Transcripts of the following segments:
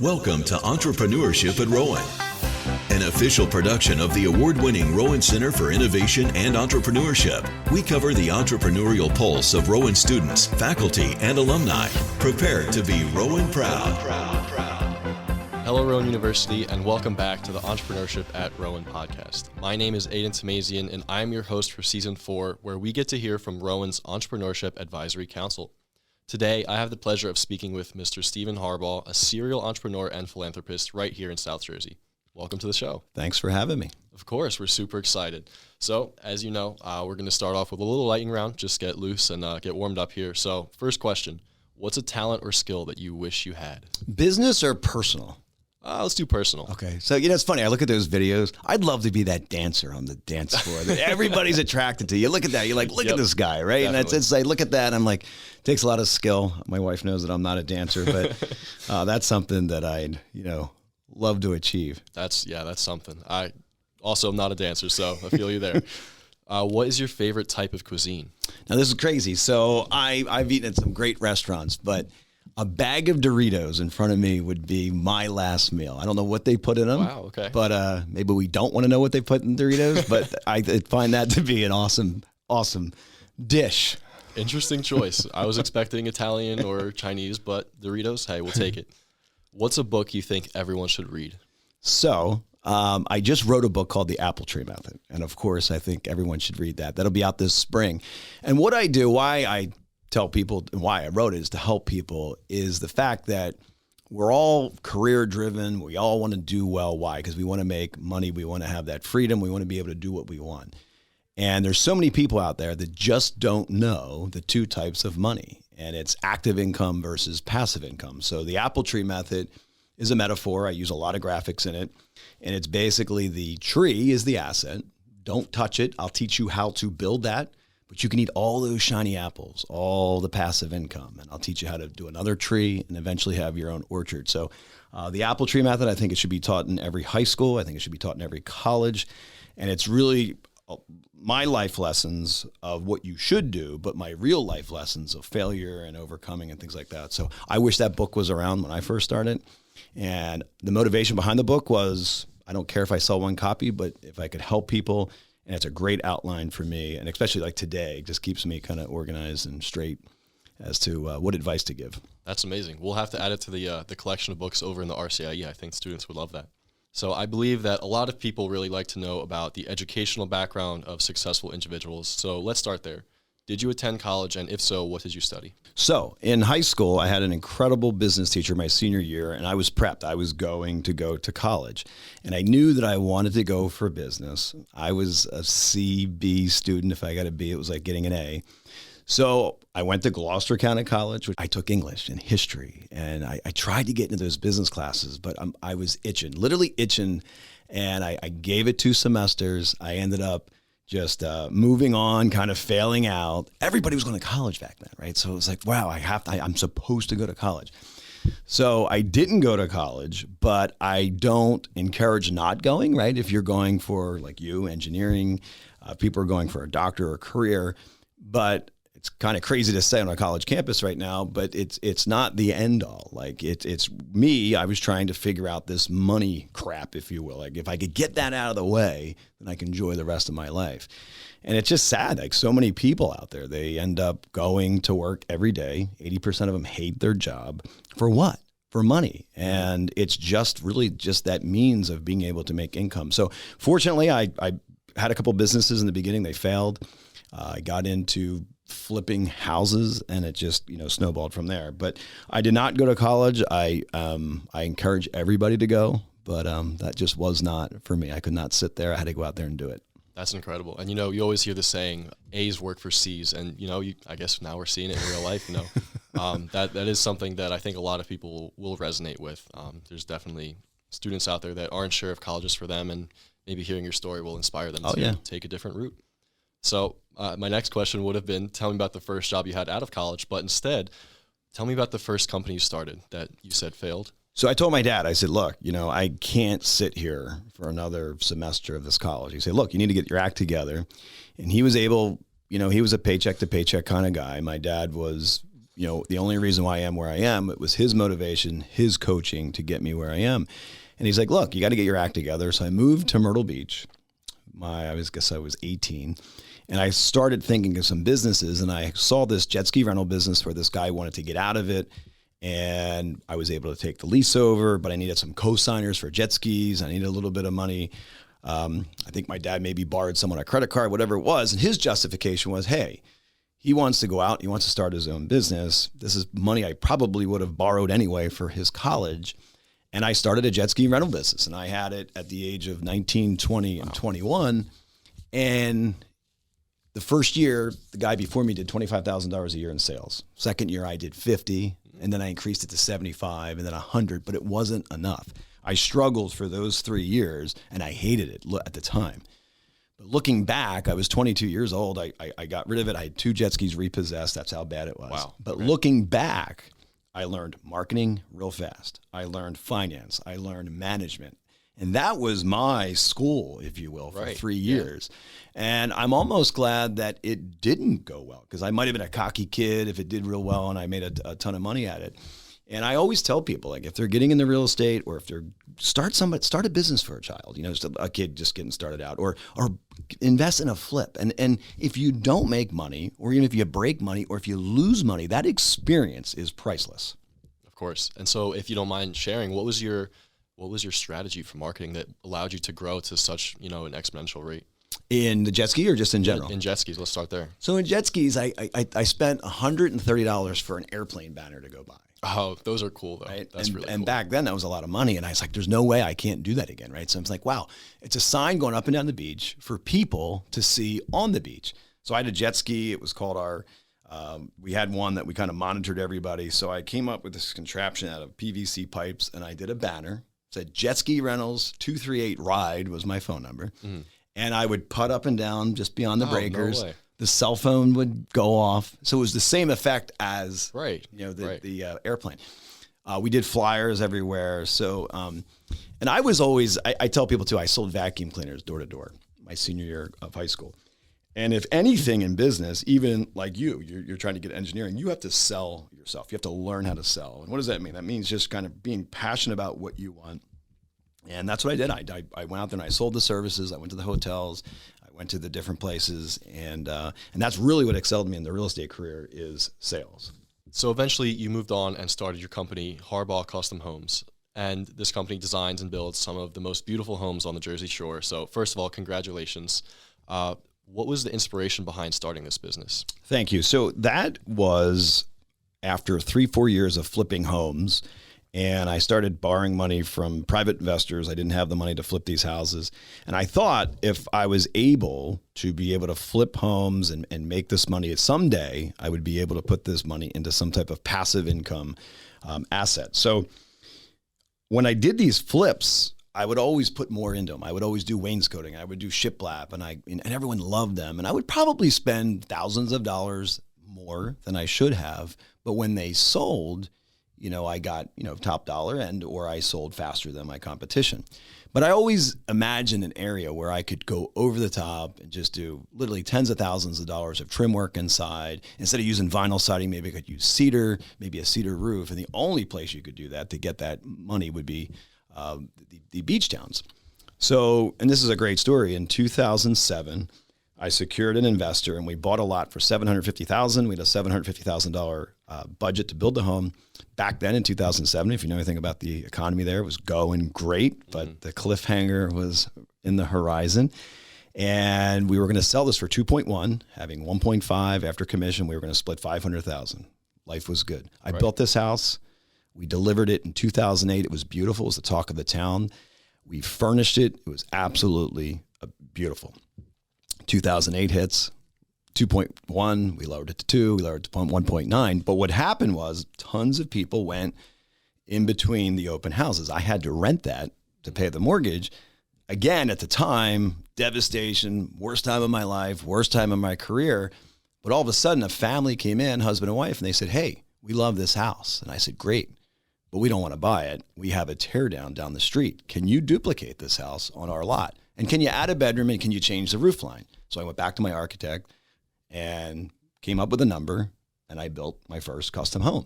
Welcome to Entrepreneurship at Rowan, an official production of the award-winning Rowan Center for Innovation and Entrepreneurship. We cover the entrepreneurial pulse of Rowan students, faculty, and alumni. Prepare to be Rowan proud. Hello, Rowan University, and welcome back to the Entrepreneurship at Rowan podcast. My name is Aiden Tamazian, and I'm your host for Season 4, where we get to hear from Rowan's Entrepreneurship Advisory Council. Today, I have the pleasure of speaking with Mr. Stephen Harbaugh, a serial entrepreneur and philanthropist right here in South Jersey. Welcome to the show. Thanks for having me. Of course, we're super excited. So, as you know, we're going to start off with a little lightning round, just get loose and get warmed up here. So, first question, what's a talent or skill that you wish you had? Business or personal? Let's do personal. Okay. So, it's funny. I look at those videos. I'd love to be that dancer on the dance floor that everybody's attracted to. You look at that. You're like, look at this guy, right? Definitely. And it's like, look at that. I'm like, it takes a lot of skill. My wife knows that I'm not a dancer, but that's something that I'd, love to achieve. That's something. I also am not a dancer, so I feel you there. What is your favorite type of cuisine? Now, this is crazy. So I've eaten at some great restaurants, but a bag of Doritos in front of me would be my last meal. I don't know what they put in them. Wow, okay. But maybe we don't want to know what they put in Doritos, but I find that to be an awesome dish. Interesting choice. I was expecting Italian or Chinese, but Doritos, hey, we'll take it. What's a book you think everyone should read? So I just wrote a book called The Apple Tree Method. And of course, I think everyone should read that. That'll be out this spring. And what I do, why I tell people and why I wrote it is to help people, is the fact that we're all career driven. We all want to do well. Why? Because we want to make money. We want to have that freedom. We want to be able to do what we want. And there's so many people out there that just don't know the two types of money. And it's active income versus passive income. So the Apple Tree Method is a metaphor. I use a lot of graphics in it. And it's basically the tree is the asset. Don't touch it. I'll teach you how to build that. But you can eat all those shiny apples, all the passive income. And I'll teach you how to do another tree and eventually have your own orchard. So the Apple Tree Method, I think it should be taught in every high school. I think it should be taught in every college. And it's really my life lessons of what you should do, but my real life lessons of failure and overcoming and things like that. So I wish that book was around when I first started. And the motivation behind the book was, I don't care if I sell one copy, but if I could help people. And it's a great outline for me, and especially like today, it just keeps me kind of organized and straight as to what advice to give. That's amazing. We'll have to add it to the collection of books over in the RCIE. I think students would love that. So I believe that a lot of people really like to know about the educational background of successful individuals. So let's start there. Did you attend college, and if so, what did you study? So in high school, I had an incredible business teacher my senior year, and I was prepped. I was going to go to college, and I knew that I wanted to go for business. I was a C, B student. If I got a B, it was like getting an A. So I went to Gloucester County College. I took English and history, and I tried to get into those business classes, but I was itching, literally itching, and I gave it 2 semesters. I ended up just moving on, kind of failing out. Everybody was going to college back then, right? So it was like, wow, I'm supposed to go to college. So I didn't go to college, but I don't encourage not going, right? If you're going for, like you, engineering, people are going for a doctor or a career, but it's kind of crazy to say on a college campus right now, but it's not the end all. Like it's me, I was trying to figure out this money crap, if you will. Like if I could get that out of the way, then I can enjoy the rest of my life. And it's just sad. Like so many people out there, they end up going to work every day. 80% of them hate their job. For what? For money. And it's just really just that means of being able to make income. So fortunately, I had a couple businesses in the beginning. They failed. I got into flipping houses, and it just snowballed from there. But I did not go to college. I encourage everybody to go, but that just was not for me. I could not sit there. I had to go out there and do it. That's incredible. And you always hear the saying, A's work for C's, and I guess now we're seeing it in real life. That is something that I think a lot of people will resonate with. There's definitely students out there that aren't sure if college is for them, and maybe hearing your story will inspire them to take a different route. So my next question would have been, tell me about the first job you had out of college, but instead, tell me about the first company you started that you said failed. So I told my dad, I said, look, I can't sit here for another semester of this college. He said, look, you need to get your act together. And he was able, he was a paycheck to paycheck kind of guy. My dad was the only reason why I am where I am, it was his motivation, his coaching to get me where I am. And he's like, look, you got to get your act together. So I moved to Myrtle Beach. I was 18. And I started thinking of some businesses, and I saw this jet ski rental business where this guy wanted to get out of it. And I was able to take the lease over, but I needed some co-signers for jet skis. I needed a little bit of money. I think my dad maybe borrowed someone a credit card, whatever it was. And his justification was, hey, he wants to go out. He wants to start his own business. This is money I probably would have borrowed anyway for his college. And I started a jet ski rental business, and I had it at the age of 19, 20, and 21. And the first year, the guy before me did $25,000 a year in sales. Second year, I did 50, and then I increased it to 75, and then 100, but it wasn't enough. I struggled for those 3 years, and I hated it at the time. But looking back, I was 22 years old. I got rid of it. I had 2 jet skis repossessed. That's how bad it was. Wow. But looking back, I learned marketing real fast. I learned finance. I learned management. And that was my school, if you will, for 3 years. Yeah. And I'm almost glad that it didn't go well, because I might have been a cocky kid if it did real well and I made a ton of money at it. And I always tell people, like, if they're getting into real estate, or if they're start a business for a child, just a kid just getting started out, or invest in a flip. And if you don't make money, or even if you break money, or if you lose money, that experience is priceless. Of course. And so, if you don't mind sharing, what was your strategy for marketing that allowed you to grow to such, an exponential rate? In the jet ski, or just in general? In jet skis, let's start there. So in jet skis, I spent $130 for an airplane banner to go by. Oh, those are cool though. Right? That's really cool. And back then that was a lot of money. And I was like, there's no way I can't do that again. Right. So I was like, wow, it's a sign going up and down the beach for people to see on the beach. So I had a jet ski. It was called we had one that we kind of monitored everybody. So I came up with this contraption out of PVC pipes, and I did a banner. It said jet ski rentals 238 ride was my phone number. Mm. And I would putt up and down just beyond the breakers. No way. The cell phone would go off. So it was the same effect as the airplane. We did flyers everywhere. So, and I was always, I tell people too, I sold vacuum cleaners door to door my senior year of high school. And if anything in business, even like you're trying to get engineering, you have to sell yourself. You have to learn how to sell. And what does that mean? That means just kind of being passionate about what you want. And that's what I did. I went out there and I sold the services. I went to the hotels. I went to the different places. And that's really what excelled me in the real estate career is sales. So eventually you moved on and started your company, Harbaugh Custom Homes. And this company designs and builds some of the most beautiful homes on the Jersey Shore. So first of all, congratulations. What was the inspiration behind starting this business? Thank you. So that was after 3-4 years of flipping homes. And I started borrowing money from private investors. I didn't have the money to flip these houses. And I thought if I was able to flip homes and make this money, someday I would be able to put this money into some type of passive income asset. So when I did these flips, I would always put more into them. I would always do wainscoting. I would do shiplap, and everyone loved them. And I would probably spend thousands of dollars more than I should have. But when they sold, I got, top dollar or I sold faster than my competition. But I always imagined an area where I could go over the top and just do literally tens of thousands of dollars of trim work inside. Instead of using vinyl siding, maybe I could use cedar, maybe a cedar roof. And the only place you could do that to get that money would be the beach towns. So, and this is a great story. In 2007, I secured an investor and we bought a lot for $750,000. We had a $750,000 budget to build the home. Back then in 2007, if you know anything about the economy there, it was going great, but the cliffhanger was in the horizon. And we were going to sell this for 2.1, having 1.5 after commission. We were going to split 500,000. Life was good. I built this house. We delivered it in 2008. It was beautiful. It was the talk of the town. We furnished it. It was absolutely beautiful. 2008 hits, 2.1, we lowered it to 2, we lowered it to 1.9. But what happened was tons of people went in between the open houses. I had to rent that to pay the mortgage. Again, at the time, devastation, worst time of my life, worst time of my career. But all of a sudden, a family came in, husband and wife, and they said, hey, we love this house. And I said, great, but we don't want to buy it. We have a tear down the street. Can you duplicate this house on our lot? And can you add a bedroom and can you change the roof line? So I went back to my architect and came up with a number. and I built my first custom home.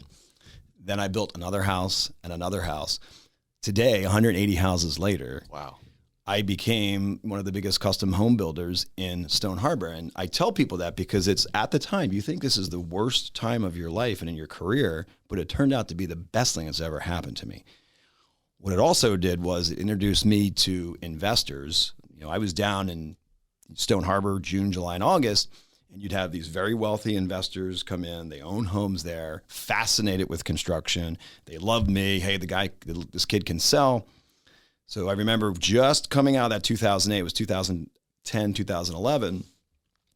Then I built another house and another house. Today, 180 houses later, wow, I became one of the biggest custom home builders in Stone Harbor. And I tell people that because it's at the time, you think this is the worst time of your life and in your career, but it turned out to be the best thing that's ever happened to me. What it also did was it introduced me to investors. I was down in Stone Harbor, June, July, and August, and you'd have these very wealthy investors come in. They own homes there, fascinated with construction. They love me. Hey, this kid can sell. So I remember just coming out of that 2008, it was 2010, 2011.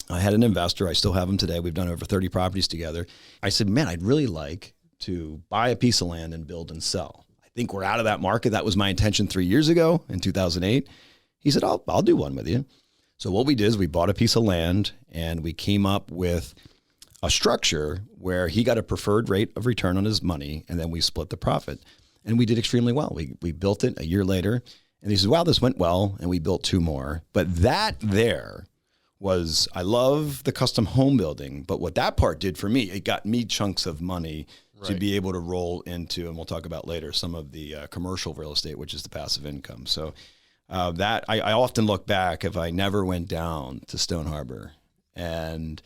I had an investor. I still have him today. We've done over 30 properties together. I said, man, I'd really like to buy a piece of land and build and sell. I think we're out of that market. That was my intention 3 years ago in 2008. He said, I'll do one with you. So what we did is we bought a piece of land and we came up with a structure where he got a preferred rate of return on his money, and then we split the profit. And we did extremely well. We built it a year later, and he said, wow, this went well, and we built 2 more. But that there was, I love the custom home building, but what that part did for me, it got me chunks of money to be able to roll into, and we'll talk about later, some of the commercial real estate, which is the passive income. So that I often look back if I never went down to Stone Harbor, and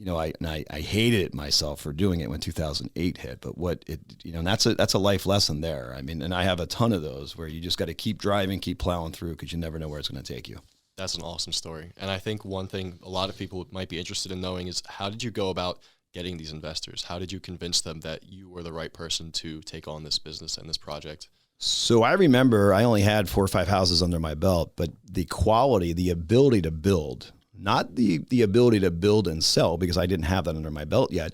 I hated it myself for doing it when 2008 hit. But and that's a life lesson there. I mean, and I have a ton of those where you just got to keep driving, keep plowing through, because you never know where it's going to take you. That's an awesome story. And I think one thing a lot of people might be interested in knowing is, how did you go about getting these investors? How did you convince them that you were the right person to take on this business and this project? So I remember I only had 4 or 5 houses under my belt, but the quality, the ability to build, not the ability to build and sell, because I didn't have that under my belt yet,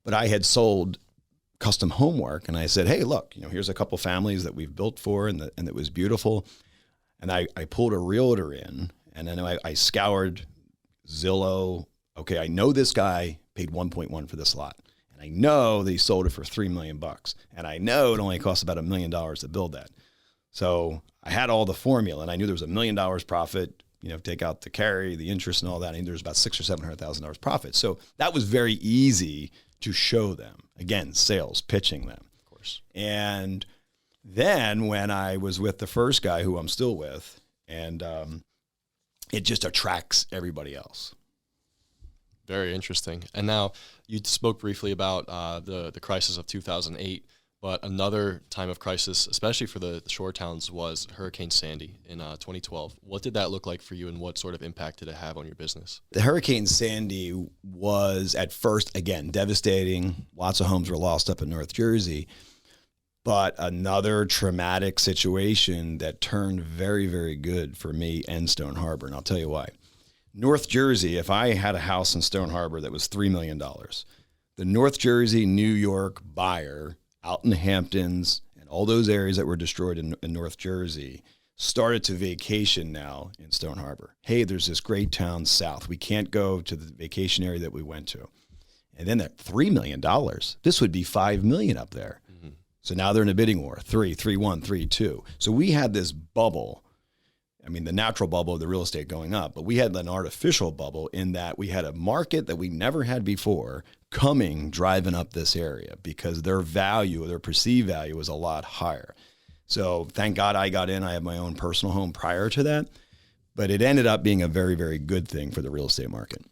but I had sold custom homework, and I said, hey, look, here's a couple families that we've built for, and it was beautiful. And I pulled a realtor in, and then I scoured Zillow. Okay, I know this guy paid 1.1 for this lot, and I know that he sold it for $3 million, and I know it only costs about $1 million to build that. So I had all the formula, and I knew there was $1 million profit. Take out the carry, the interest, and all that. And there's about $600,000 or $700,000 profit. So that was very easy to show them. Again, sales, pitching them, of course. And then when I was with the first guy, who I'm still with, and it just attracts everybody else. Very interesting. And now you spoke briefly about the crisis of 2008, but another time of crisis, especially for the shore towns, was Hurricane Sandy in 2012. What did that look like for you, and what sort of impact did it have on your business? The Hurricane Sandy was at first, again, devastating. Lots of homes were lost up in North Jersey, but another traumatic situation that turned very, very good for me and Stone Harbor, and I'll tell you why. North Jersey, if I had a house in Stone Harbor that was $3 million, the North Jersey, New York buyer out in the Hamptons and all those areas that were destroyed in North Jersey started to vacation now in Stone Harbor. Hey, there's this great town south. We can't go to the vacation area that we went to. And then that $3 million, this would be $5 million up there. Mm-hmm. So now they're in a bidding war, 3-1, 3-2. So we had this bubble. I mean, the natural bubble of the real estate going up, but we had an artificial bubble in that we had a market that we never had before driving up this area because their value, their perceived value was a lot higher. So thank God I got in. I had my own personal home prior to that, but it ended up being a very, very good thing for the real estate market.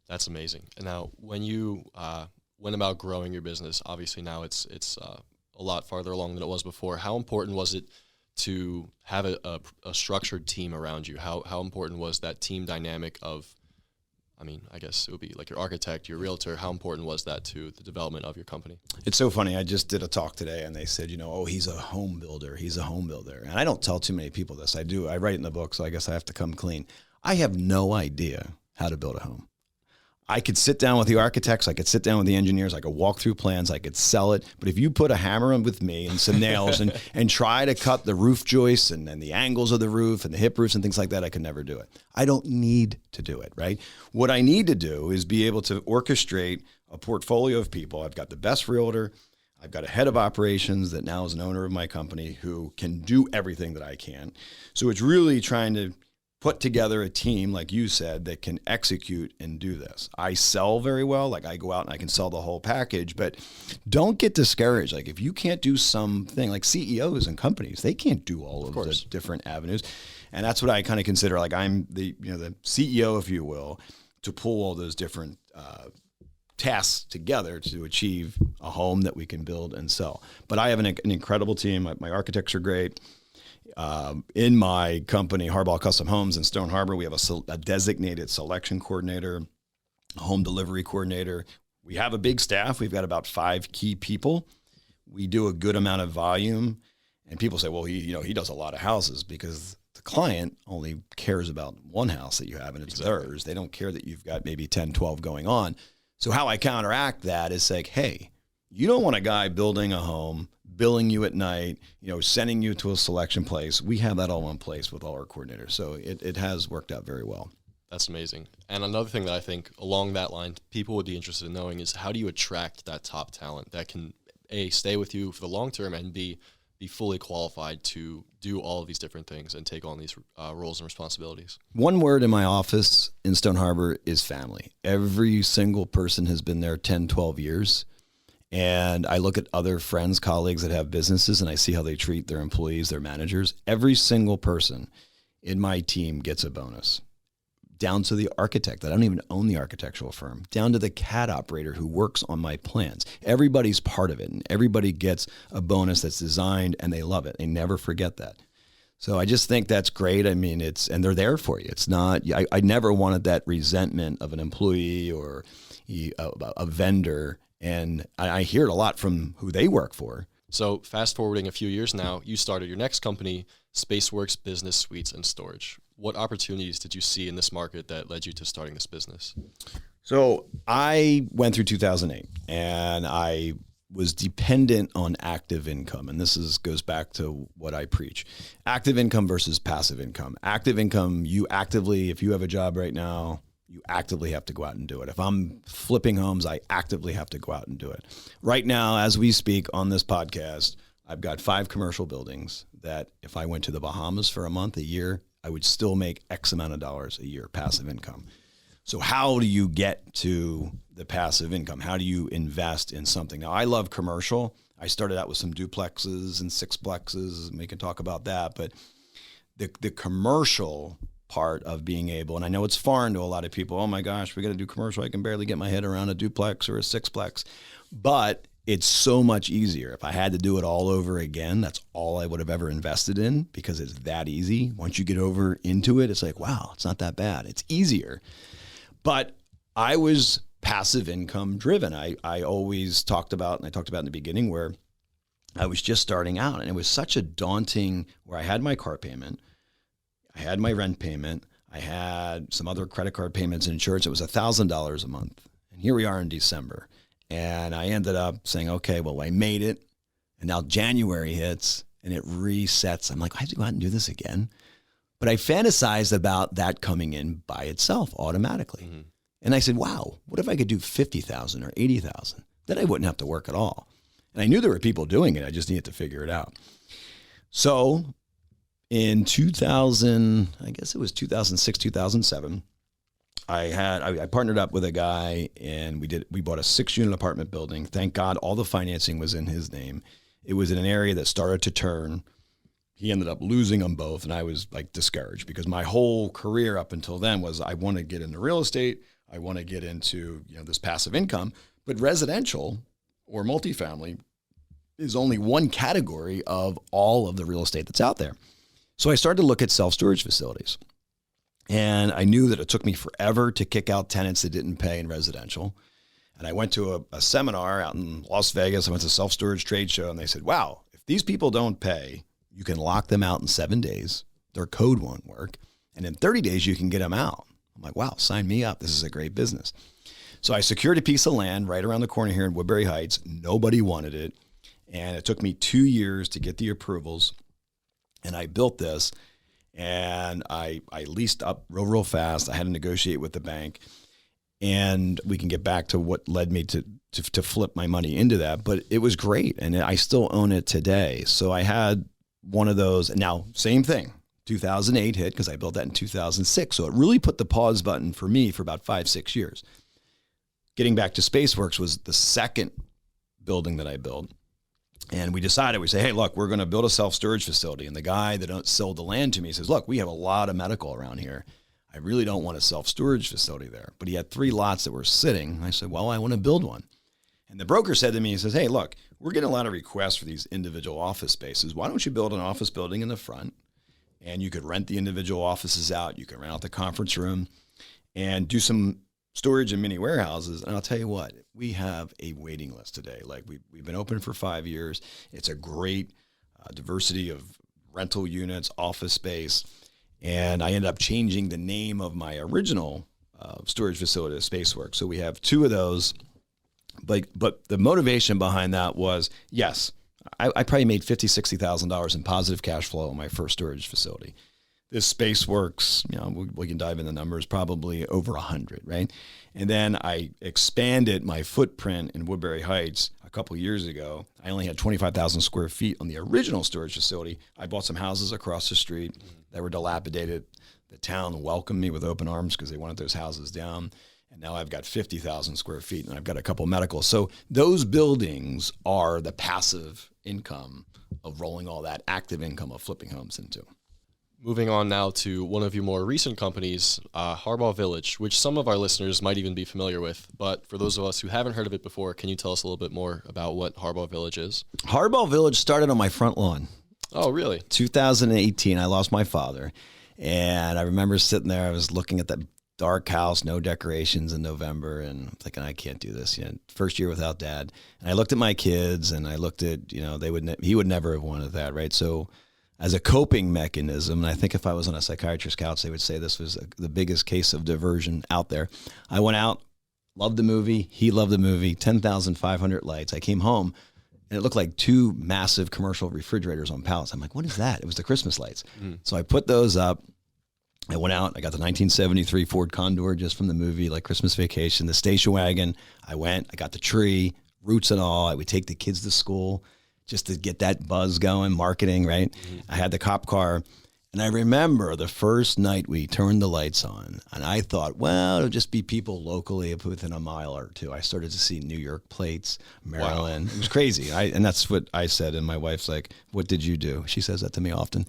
That's amazing. And now when you went about growing your business, obviously now it's a lot farther along than it was before. How important was it to have a structured team around you? How important was that team dynamic of, I guess it would be like your architect, your realtor. How important was that to the development of your company? It's so funny. I just did a talk today and they said, he's a home builder. He's a home builder. And I don't tell too many people this. I do. I write in the book, so I guess I have to come clean. I have no idea how to build a home. I could sit down with the architects, I could sit down with the engineers, I could walk through plans, I could sell it. But if you put a hammer in with me and some nails and try to cut the roof joists and the angles of the roof and the hip roofs and things like that, I could never do it. I don't need to do it, right? What I need to do is be able to orchestrate a portfolio of people. I've got the best realtor. I've got a head of operations that now is an owner of my company who can do everything that I can. So it's really trying to put together a team, like you said, that can execute and do this. I sell very well. Like I go out and I can sell the whole package, but don't get discouraged. Like if you can't do something, like CEOs and companies, they can't do all of the different avenues. And that's what I kind of consider, like I'm the CEO, if you will, to pull all those different tasks together to achieve a home that we can build and sell. But I have an incredible team. My architects are great. In my company, Harbaugh Custom Homes in Stone Harbor, we have a designated selection coordinator, a home delivery coordinator. We have a big staff. We've got about 5 key people. We do a good amount of volume, and people say, well, he does a lot of houses, because the client only cares about one house that you have, and it's theirs. They don't care that you've got maybe 10, 12 going on. So how I counteract that is like, hey, you don't want a guy building a home, billing you at night, sending you to a selection place. We have that all in place with all our coordinators. So it has worked out very well. That's amazing. And another thing that I think along that line, people would be interested in knowing is, how do you attract that top talent that can A, stay with you for the long term, and B, be fully qualified to do all of these different things and take on these roles and responsibilities? One word in my office in Stone Harbor is family. Every single person has been there 10, 12 years. And I look at other friends, colleagues that have businesses, and I see how they treat their employees, their managers. Every single person in my team gets a bonus, down to the architect that I don't even own the architectural firm, down to the CAD operator who works on my plans. Everybody's part of it, and everybody gets a bonus that's designed, and they love it. They never forget that. So I just think that's great. I mean, and they're there for you. It's not, I never wanted that resentment of an employee or a vendor. And I hear it a lot from who they work for. So fast forwarding a few years now, you started your next company, Spaceworks Business Suites and Storage. What opportunities did you see in this market that led you to starting this business? So I went through 2008, and I was dependent on active income. And this goes back to what I preach. Active income versus passive income. Active income, if you have a job right now, you actively have to go out and do it. If I'm flipping homes, I actively have to go out and do it. Right now, as we speak on this podcast, I've got 5 commercial buildings that if I went to the Bahamas for a month, a year, I would still make X amount of dollars a year, passive income. So how do you get to the passive income? How do you invest in something? Now, I love commercial. I started out with some duplexes and sixplexes, and we can talk about that. But the commercial part of being able, and I know it's foreign to a lot of people, oh my gosh, we got to do commercial. I can barely get my head around a duplex or a sixplex. But it's so much easier. If I had to do it all over again, that's all I would have ever invested in, because it's that easy. Once you get over into it, it's like, wow, it's not that bad. It's easier. But I was passive income driven. I always talked about, and I talked about in the beginning, where I was just starting out, and it was such a daunting, where I had my car payment, I had my rent payment, I had some other credit card payments and insurance. It was $1,000 a month. And here we are in December. And I ended up saying, okay, well, I made it. And now January hits and it resets. I'm like, I have to go out and do this again. But I fantasized about that coming in by itself automatically. Mm-hmm. And I said, wow, what if I could do 50,000 or 80,000? Then I wouldn't have to work at all. And I knew there were people doing it. I just needed to figure it out. So in 2000, I guess it was 2006, 2007, I partnered up with a guy, and we bought a 6-unit apartment building. Thank God all the financing was in his name. It was in an area that started to turn. He ended up losing them both, and I was like discouraged, because my whole career up until then was, I want to get into real estate. I want to get into this passive income, but residential or multifamily is only one category of all of the real estate that's out there. So I started to look at self-storage facilities. And I knew that it took me forever to kick out tenants that didn't pay in residential. And I went to a seminar out in Las Vegas. I went to a self-storage trade show, and they said, wow, if these people don't pay, you can lock them out in 7 days. Their code won't work. And in 30 days, you can get them out. I'm like, wow, sign me up. This is a great business. So I secured a piece of land right around the corner here in Woodbury Heights. Nobody wanted it. And it took me 2 years to get the approvals. And I built this. And I leased up real fast. I had to negotiate with the bank, and we can get back to what led me to flip my money into that. But it was great, and I still own it today. So I had one of those. Now, same thing, 2008 hit because I built that in 2006. So it really put the pause button for me for about 5-6 years. Getting back to Spaceworks was the second building that I built. And we decided, we say, hey, look, we're going to build a self-storage facility. And the guy that sold the land to me says, look, we have a lot of medical around here. I really don't want a self-storage facility there. But he had 3 lots that were sitting. I said, well, I want to build one. And the broker said to me, he says, hey, look, we're getting a lot of requests for these individual office spaces. Why don't you build an office building in the front? And you could rent the individual offices out. You can rent out the conference room and do some storage and mini warehouses. And I'll tell you what, we have a waiting list today. Like we've been open for 5 years. It's a great diversity of rental units, office space. And I ended up changing the name of my original storage facility to Spaceworks. So we have 2 of those. But the motivation behind that was, yes, I probably made $50,000, $60,000 in positive cash flow on my first storage facility. This Spaceworks, we can dive in the numbers, probably over 100, right? And then I expanded my footprint in Woodbury Heights a couple of years ago. I only had 25,000 square feet on the original storage facility. I bought some houses across the street that were dilapidated. The town welcomed me with open arms because they wanted those houses down. And now I've got 50,000 square feet and I've got a couple medical. So those buildings are the passive income of rolling all that active income of flipping homes into. Moving on now to one of your more recent companies, Harbaugh Village, which some of our listeners might even be familiar with. But for those of us who haven't heard of it before, can you tell us a little bit more about what Harbaugh Village is? Harbaugh Village started on my front lawn. Oh, really? 2018, I lost my father. And I remember sitting there, I was looking at that dark house, no decorations in November, and I'm thinking, I can't do this. First year without dad. And I looked at my kids, and I looked at, he would never have wanted that, right? So as a coping mechanism, and I think if I was on a psychiatrist's couch, they would say this was the biggest case of diversion out there. I went out, loved the movie. He loved the movie, 10,500 lights. I came home, and it looked like 2 massive commercial refrigerators on pallets. I'm like, what is that? It was the Christmas lights. So I put those up. I went out, I got the 1973 Ford Condor just from the movie, like Christmas Vacation, the station wagon. I got the tree, roots and all. I would take the kids to school just to get that buzz going, marketing, right? Mm-hmm. I had the cop car. And I remember the first night we turned the lights on, and I thought, well, it'll just be people locally within a mile or 2. I started to see New York plates, Maryland. Wow. It was crazy. And that's what I said. And my wife's like, what did you do? She says that to me often.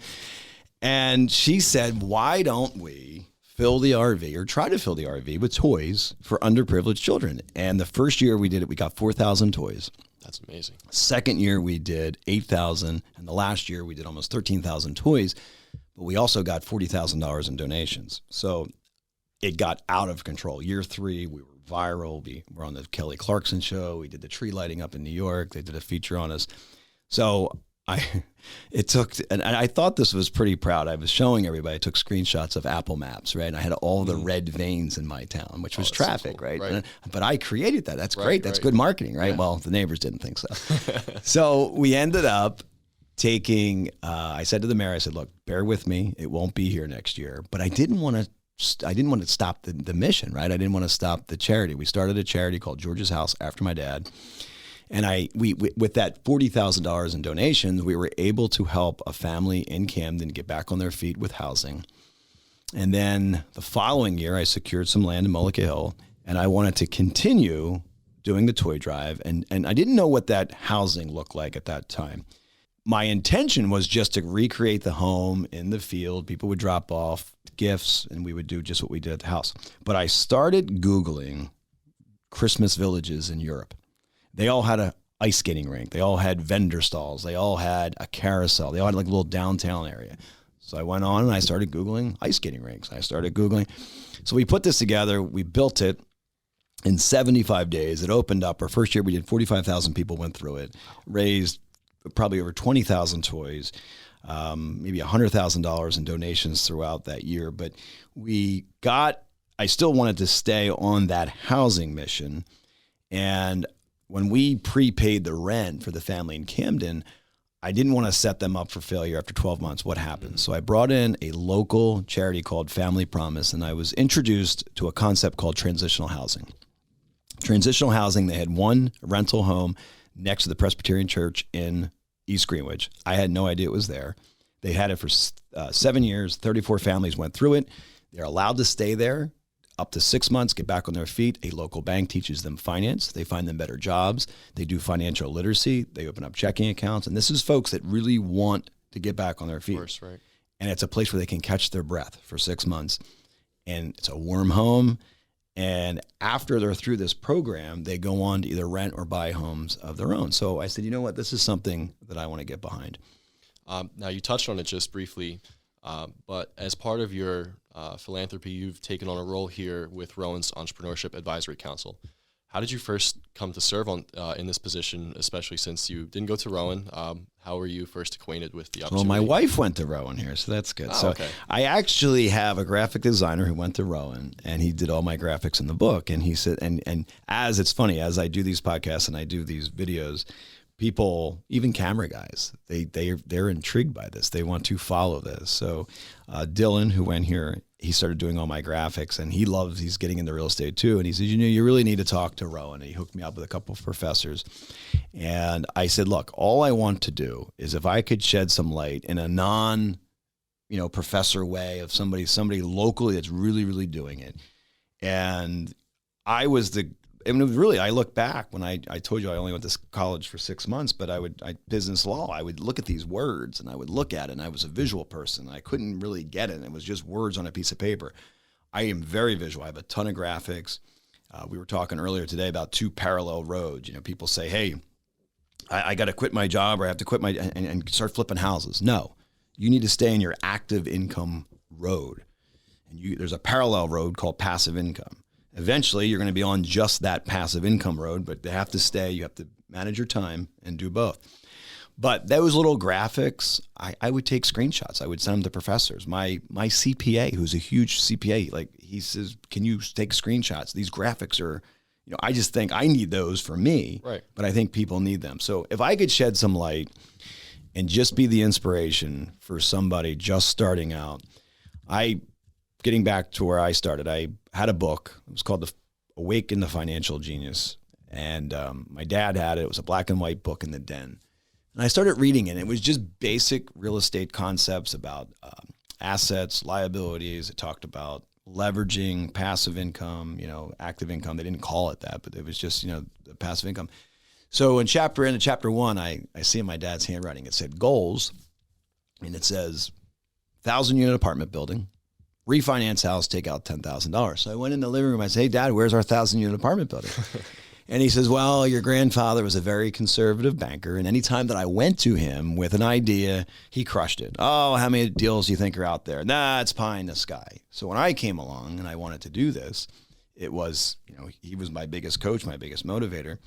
And she said, why don't we fill the RV or try to fill the RV with toys for underprivileged children? And the first year we did it, we got 4,000 toys. That's amazing. Second year we did 8,000. And the last year we did almost 13,000 toys. But we also got $40,000 in donations. So it got out of control. Year 3, we were viral. We were on the Kelly Clarkson show. We did the tree lighting up in New York. They did a feature on us. So and I thought this was pretty proud. I was showing everybody, I took screenshots of Apple Maps, right? And I had all the red veins in my town, which was traffic, so cool. Right? But I created that. That's great. That's good marketing, right? Yeah. Well, the neighbors didn't think so. So we ended up taking, I said to the mayor, I said, look, bear with me. It won't be here next year. But I didn't want to stop the mission, right? I didn't want to stop the charity. We started a charity called George's House after my dad. And we with that $40,000 in donations, we were able to help a family in Camden get back on their feet with housing. And then the following year, I secured some land in Mullica Hill, and I wanted to continue doing the toy drive. And I didn't know what that housing looked like at that time. My intention was just to recreate the home in the field. People would drop off gifts, and we would do just what we did at the house. But I started Googling Christmas villages in Europe. They all had a ice skating rink. They all had vendor stalls. They all had a carousel. They all had like a little downtown area. So I went on and I started Googling ice skating rinks. So we put this together. We built it in 75 days. It opened up. Our first year we did 45,000 people went through it, raised probably over 20,000 toys, maybe $100,000 in donations throughout that year. But I still wanted to stay on that housing mission. And when we prepaid the rent for the family in Camden, I didn't want to set them up for failure after 12 months. What happened? So I brought in a local charity called Family Promise, and I was introduced to a concept called transitional housing. Transitional housing, they had one rental home next to the Presbyterian Church in East Greenwich. I had no idea it was there. They had it for 7 years. 34 families went through it. They're allowed to stay there up to 6 months, get back on their feet. A local bank teaches them finance. They find them better jobs. They do financial literacy. They open up checking accounts. And this is folks that really want to get back on their feet. Of course, right. And it's a place where they can catch their breath for 6 months. And it's a warm home. And after they're through this program, they go on to either rent or buy homes of their own. So I said, you know what? This is something that I want to get behind. Now, you touched on it just briefly, but as part of your philanthropy, you've taken on a role here with Rowan's Entrepreneurship Advisory Council. How did you first come to serve in this position, especially since you didn't go to Rowan? How were you first acquainted with the opportunity? Well, my wife went to Rowan here, so that's good. Okay. I actually have a graphic designer who went to Rowan, and he did all my graphics in the book. And he said, and as it's funny, as I do these podcasts and I do these videos, people, even camera guys, they're intrigued by this. They want to follow this. So Dylan, who went here, he started doing all my graphics, and he's getting into real estate too. And he said, you really need to talk to Rowan. And he hooked me up with a couple of professors. And I said, look, all I want to do is if I could shed some light in a professor way of somebody locally that's really, really doing it. And I look back when I told you I only went to college for 6 months, but business law, I would look at these words and I would look at it, and I was a visual person. I couldn't really get it. It was just words on a piece of paper. I am very visual. I have a ton of graphics. We were talking earlier today about 2 parallel roads. people say, hey, I got to quit my job, or I have to quit and start flipping houses. No, you need to stay in your active income road. And there's a parallel road called passive income. Eventually, you're going to be on just that passive income road, but you have to manage your time and do both. But those little graphics, I would take screenshots. I would send them to professors. My CPA, who's a huge CPA, he says, can you take screenshots? These graphics are, I just think I need those for me, right, but I think people need them. So if I could shed some light and just be the inspiration for somebody just starting out, getting back to where I started, I had a book. It was called Awaken the Financial Genius. And my dad had it. It was a black and white book in the den. And I started reading it. It was just basic real estate concepts about assets, liabilities. It talked about leveraging, passive income, active income. They didn't call it that, but it was just, the passive income. So in chapter 1, I see in my dad's handwriting, it said goals. And it says 1,000-unit apartment building. Refinance house, take out $10,000. So I went in the living room. I said, hey, Dad, where's our 1,000-unit apartment building? And he says, well, your grandfather was a very conservative banker. And anytime that I went to him with an idea, he crushed it. Oh, how many deals do you think are out there? Nah, it's pie in the sky. So when I came along and I wanted to do this, it was, he was my biggest coach, my biggest motivator.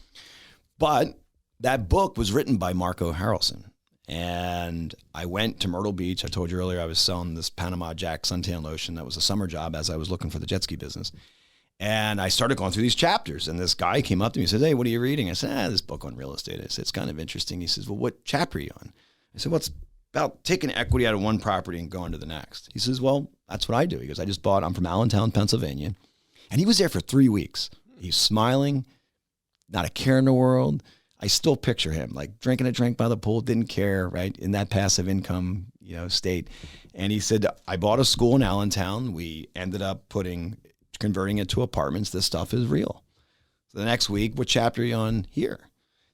But that book was written by Marco Harrelson. And I went to Myrtle Beach. I told you earlier I was selling this Panama Jack suntan lotion. That was a summer job as I was looking for the jet ski business. And I started going through these chapters. And this guy came up to me and said, hey, what are you reading? I said, this book on real estate. I said, it's kind of interesting. He says, well, what chapter are you on? I said, well, it's about taking equity out of one property and going to the next. He says, well, that's what I do. He goes, I'm from Allentown, Pennsylvania. And he was there for 3 weeks. He's smiling, not a care in the world. I still picture him drinking a drink by the pool, didn't care, right? In that passive income, state. And he said, I bought a school in Allentown. We ended up converting it to apartments. This stuff is real. So the next week, what chapter are you on here?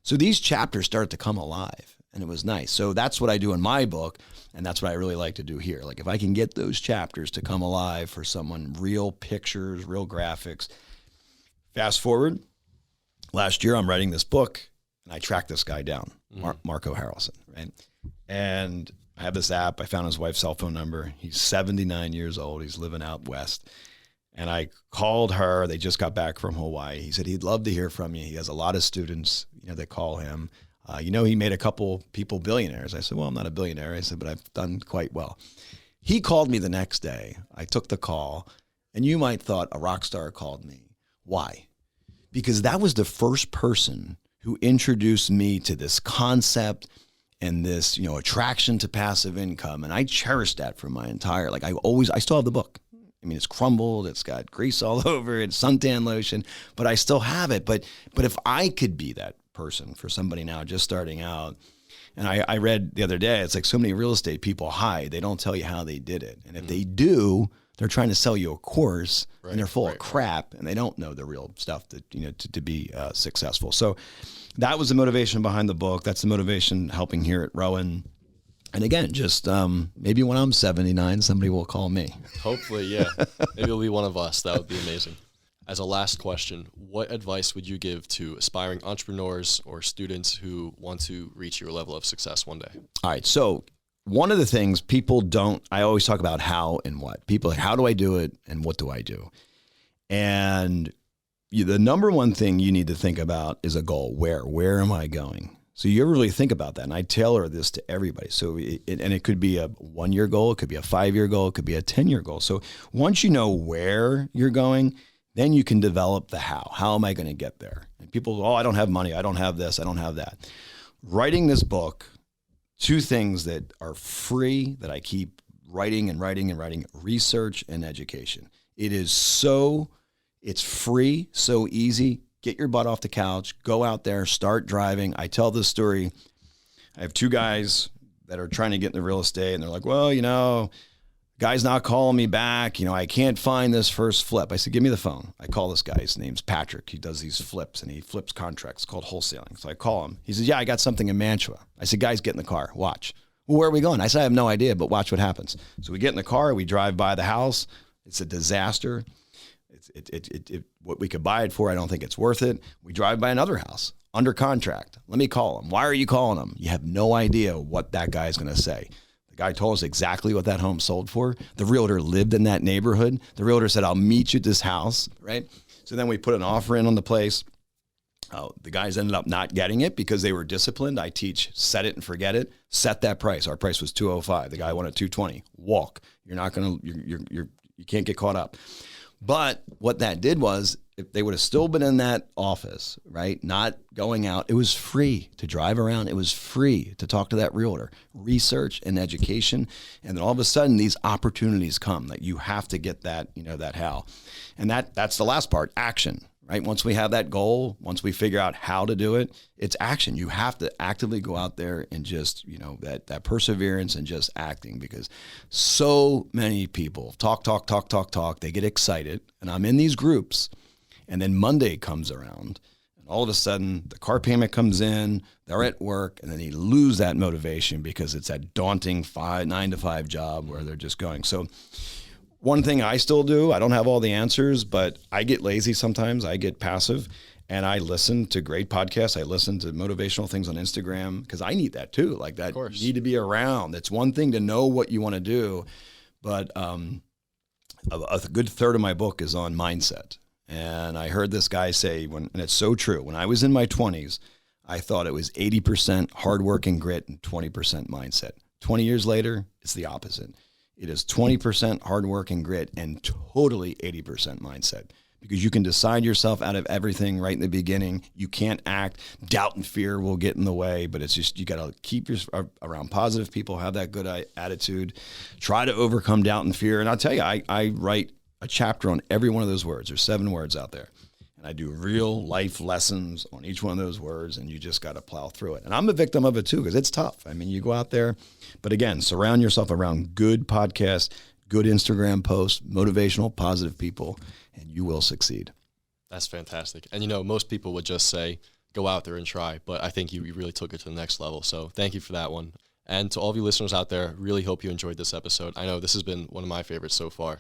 So these chapters start to come alive, and it was nice. So that's what I do in my book. And that's what I really like to do here. If I can get those chapters to come alive for someone, real pictures, real graphics. Fast forward, last year I'm writing this book. And I tracked this guy down, Marco Harrelson, right? And I have this app. I found his wife's cell phone number. He's 79 years old. He's living out west. And I called her. They just got back from Hawaii. He said he'd love to hear from you. He has a lot of students, that call him. He made a couple people billionaires. I said, well, I'm not a billionaire. I said, but I've done quite well. He called me the next day. I took the call. And you might thought a rock star called me. Why? Because that was the first person who introduced me to this concept and this, attraction to passive income. And I cherished that for my entire, I still have the book. I mean, it's crumbled, it's got grease all over it, suntan lotion, but I still have it. But if I could be that person for somebody now just starting out, And I read the other day, it's like so many real estate people hide. They don't tell you how they did it. And if they do, they're trying to sell you a course, and they're full of crap, and they don't know the real stuff that, to be successful. So that was the motivation behind the book. That's the motivation helping here at Rowan. And again, just maybe when I'm 79, somebody will call me. Hopefully, yeah. Maybe it'll be one of us. That would be amazing. As a last question, what advice would you give to aspiring entrepreneurs or students who want to reach your level of success one day? All right. So one of the things people I always talk about how and what. People, how do I do it and what do I do? And the number one thing you need to think about is a goal. Where am I going? So you ever really think about that? And I tailor this to everybody. So it could be a 1-year goal. It could be a 5-year goal. It could be a 10-year goal. So once you know where you're going, then you can develop the how. How am I going to get there? And people, I don't have money. I don't have this. I don't have that. Writing this book, 2 things that are free that I keep writing and writing and writing: research and education. It's free, so easy. Get your butt off the couch, go out there, start driving. I tell this story. I have 2 guys that are trying to get into real estate, and they're like, well, guy's not calling me back. I can't find this first flip. I said, give me the phone. I call this guy. His name's Patrick. He does these flips, and he flips contracts called wholesaling. So I call him. He says, yeah, I got something in Mantua. I said, guys, get in the car. Watch. Well, where are we going? I said, I have no idea, but watch what happens. So we get in the car. We drive by the house. It's a disaster. What we could buy it for, I don't think it's worth it. We drive by another house under contract. Let me call him. Why are you calling him? You have no idea what that guy is going to say. The guy told us exactly what that home sold for. The realtor lived in that neighborhood. The realtor said, I'll meet you at this house, right? So then we put an offer in on the place. The guys ended up not getting it because they were disciplined. I teach set it and forget it. Set that price. Our price was $205. The guy wanted $220. Walk. You're not going to, you can't get caught up. But what that did was, if they would have still been in that office, right, not going out, it was free to drive around. It was free to talk to that realtor, research and education. And then all of a sudden, these opportunities come that you have to get that, that how. And that's the last part, action, right? Once we have that goal, once we figure out how to do it, it's action. You have to actively go out there and just, that perseverance and just acting, because so many people talk. They get excited. And I'm in these groups. And then Monday comes around, and all of a sudden the car payment comes in, they're at work, and then they lose that motivation because it's that daunting 9 to 5 job where they're just going. So one thing I still do, I don't have all the answers, but I get lazy sometimes. I get passive, and I listen to great podcasts. I listen to motivational things on Instagram, because I need that too. Like that, you need to be around. It's one thing to know what you want to do, but a good third of my book is on mindset. And I heard this guy say, and it's so true, when I was in my 20s, I thought it was 80% hard work and grit and 20% mindset. 20 years later, it's the opposite. It is 20% hard work and grit and totally 80% mindset, because you can decide yourself out of everything right in the beginning. You can't act. Doubt and fear will get in the way, but it's just, you got to keep around positive people, have that good attitude, try to overcome doubt and fear. And I'll tell you, I write a chapter on every one of those words. There's 7 words out there. And I do real life lessons on each one of those words, and you just got to plow through it. And I'm a victim of it too, because it's tough. I mean, you go out there, but again, surround yourself around good podcasts, good Instagram posts, motivational, positive people, and you will succeed. That's fantastic. And most people would just say, go out there and try, but I think you really took it to the next level. So thank you for that one. And to all of you listeners out there, really hope you enjoyed this episode. I know this has been one of my favorites so far.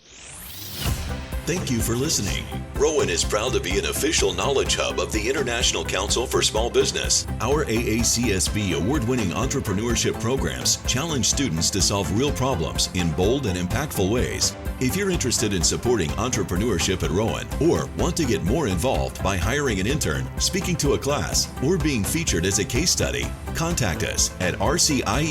Thank you for listening. Rowan is proud to be an official knowledge hub of the International Council for Small Business. Our AACSB award-winning entrepreneurship programs challenge students to solve real problems in bold and impactful ways. If you're interested in supporting entrepreneurship at Rowan, or want to get more involved by hiring an intern, speaking to a class, or being featured as a case study, contact us at rcie@rowan.edu.